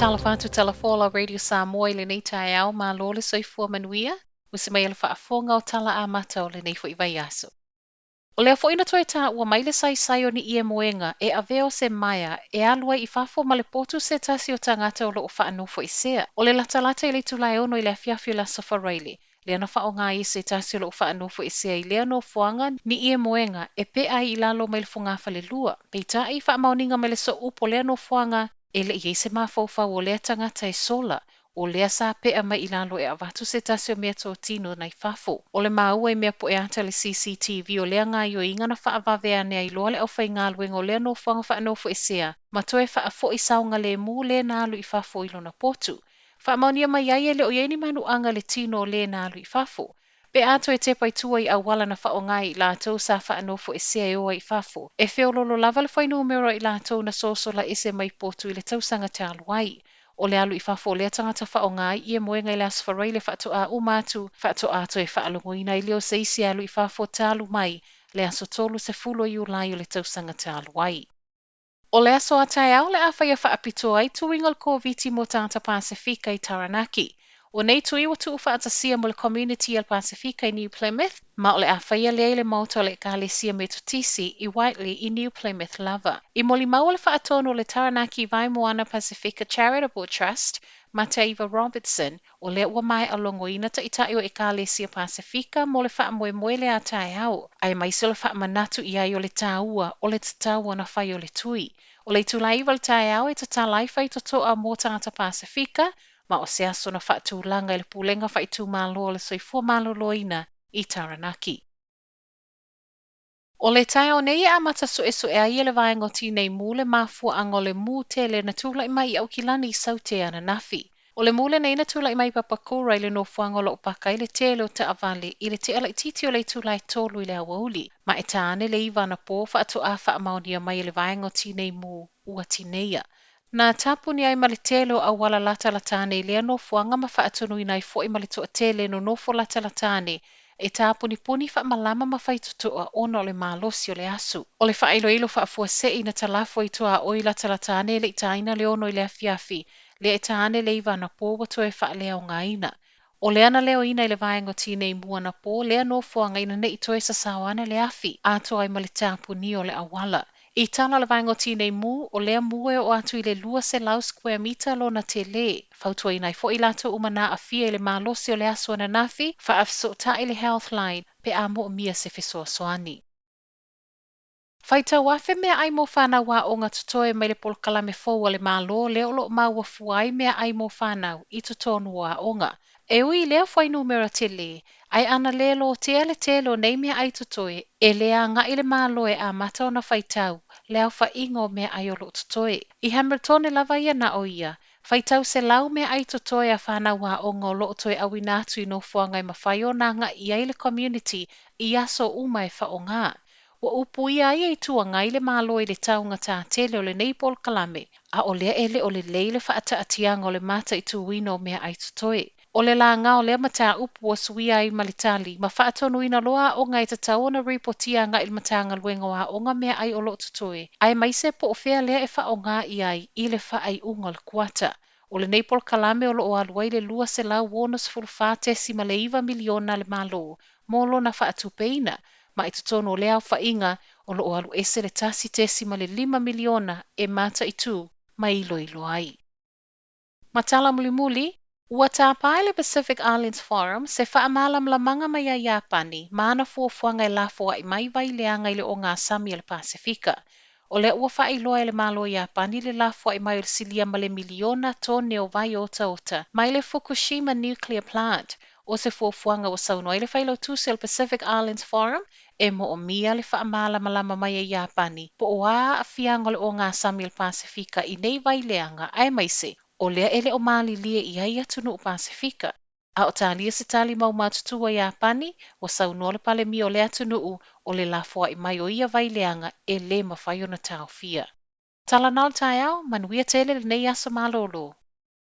Talafatu talafola Radio Samoa I le nei tae au ma lo le soifua manuia, usi mai le whaafonga o tala a mata o le nei fo i vai aso. O lea fo ina toe ta ua mai le sai o ni ia moenga e aveo se maia e alua I fafo ma le potu se tasi o tangata o lo o faanofoesea. O le latalata I le tulai ono I le afiafi la safaraili. Le ana whao ngā I se tasi o lo o faanofoesea I le nofoaga ni ia moenga e pe ai I lalo mai le fungafa le lua. Peita I whaamauninga mai le so upo le nofoaga e le I se mafau o lea tangata e sola. O lea sa pea mai I lalo e avatu se tasi o mea tō tino nai fafo. O le maua I mea po e ata le CCTV o lea ngā yo inga na whaavavea nea I loa le au whai ngā luenga o lea no whanga faanofoesea. Ma toe whaafo I saunga le mu le nālu I fafo I lona potu. Whaamaunia mai ai e le o ieni manu anga le tino o le nālu I fafo. Pe ato e te pai tua I awala na whao ngai la tau sa faanofoesea e oa I fafo. E feo lolo lava le whai numero I la tau na sosola ese mai potu I le tausanga te aluai. O le alu I fafo le tangata whao ngai ia moenga I le asfarai le faatoa umatu, faatoa ato e whaalongoina I leo se isi alu I fafo talu mai, le aso tolu se fulo I ulai o le tausanga te aluai. O le aso atai au le awhai a faapitoa ai tuinga le koviti mo tangata Pasefika I Taranaki. O nei tui wa tuu whaatasia mo le community al Pasefika I New Plymouth, ma o le awhai a le mauta o le kālesia me tutisi I Whiteley I New Plymouth lava. I moli mau le whaatono le Taranaki vai moana Pasefika Charitable Trust, ma te Eva Robertson, o le ua mai alongoina ta itai o e kālesia Pasefika mo le faamoemoe le atai au. Ai mai se le faamanatu I ai o le tāua o le tataua na whai o le tui. O le tulai wal tae au e ta talai whai totoa mo tangata Pasefika, ma o se aso na whaatūlanga I le pulenga whaitu mālo le soifua maloloina I Taranaki. O le tae o nei a mata Suesue ai le vaenga o tinei mu le mafuaaga o le mu tele na tula I mai I Aukilani I Saute ana nafi. O le mule nei na tula I mai papakura I le nofoaga o lo paka I le tele o te avale I le te ala I titi o le tula I tolu I le awauli. Ma e tāne le iwa na pō whaatoa whaamaunia mai le vaenga o tinei mu ua tineia. Na tapuni ai male tele o awala lata latane I lea nofoaga ma whaatunu I nai fo I male toa tele no nofo lata latane e tāpuni puni whaamalama ma whaitutua ona o le malosi o le asu. O le whaailoilo fuafuaga I na talafo I toa oi lata latane le itaina le ono I le afiafi, le e tāne le iwa na pō wa toe whaalea o ngaina. O le ana leo ina I le vaenga o tinei mua na pō, lea nofoaga ina ne I toe sa sawana le afi, ato ai male tāpuni o le awala. I tala le vaenga o tinei mu, o lea mua o atu I le lua se lau square mita lo na te le. Fautua ina I fo I lato umana a fia I le malosi o le aso ana nafi, fa afsota I le health line, pe a mo mia se fisoa soani. Faita wafe mea ai mo fanau o ngā totoe mai le polkalame fou le malo leo lo maua fuai mea ai mo fanau I totonu o ngā. E ui lea fwai numero te le, ai ana lelo te ale telo nei mea ai totoe, e lea ngā I le malo e a mata o na faitau, leo fa ingo mea ai o lo totoe. I Hamilton e lava ia na o ia, faitau se lau mea ai totoe a fanau o ngā lo toe awinatu I nofoaga I mawhai o nā ngā I ai le community I aso uma e fa o ngā. Wa upu ia ai e tua ngai le malo I le taunga tā tele o le neipol kalame, a o lea ele o le leile whaata atianga o le mata I tuwino mea ai tutoe. O le la ngā o lea mata upu o suia I malitali, ma whaatonu ina loa o ngai ta taona reportia ngai il matanga luenga wa o ngā mea ai o lo tutoe. Ai maise po o fea lea e wha o ngā I ai I le wha ai unga le kuata. O le neipol kalame o lo o aluai le lua se lau wonas fulfate si ma le iwa miliona le malo, molo na whaatupeina, ma I tutono lea o whainga o lo o alu ese le tasi tesi ma le 5 miliona e mata I tu ma ilo ai. Matala muli, ua tāpai le Pacific Islands Forum se whaamalam la manga mai a Iapani, maana fuafuaga e lafoai mai vai leanga I le o ngā sami le Pasefika. O le ua whaailoa le malo Iapani le lafoai mai o silia ma le miliona tone o vai otaota, mai le Fukushima Nuclear Plant, o se fuafuaga o saunoa I le whailo tuse le Pacific Islands Forum, e mo o mia le whaamala mai a Iapani, po o a fianga le o ngā sami le Pasefika I nei vai leanga, ai mai se, o lea ele o mali lia I ai atunu o Pasefika. A o Talia se tali mau matutua Iapani, o saunoa le pale mi o le atunu o le lafoai mai o ia vai leanga e le mawhai o na tau fia. Tala nal tai au, manuia tele le nei asa malolo.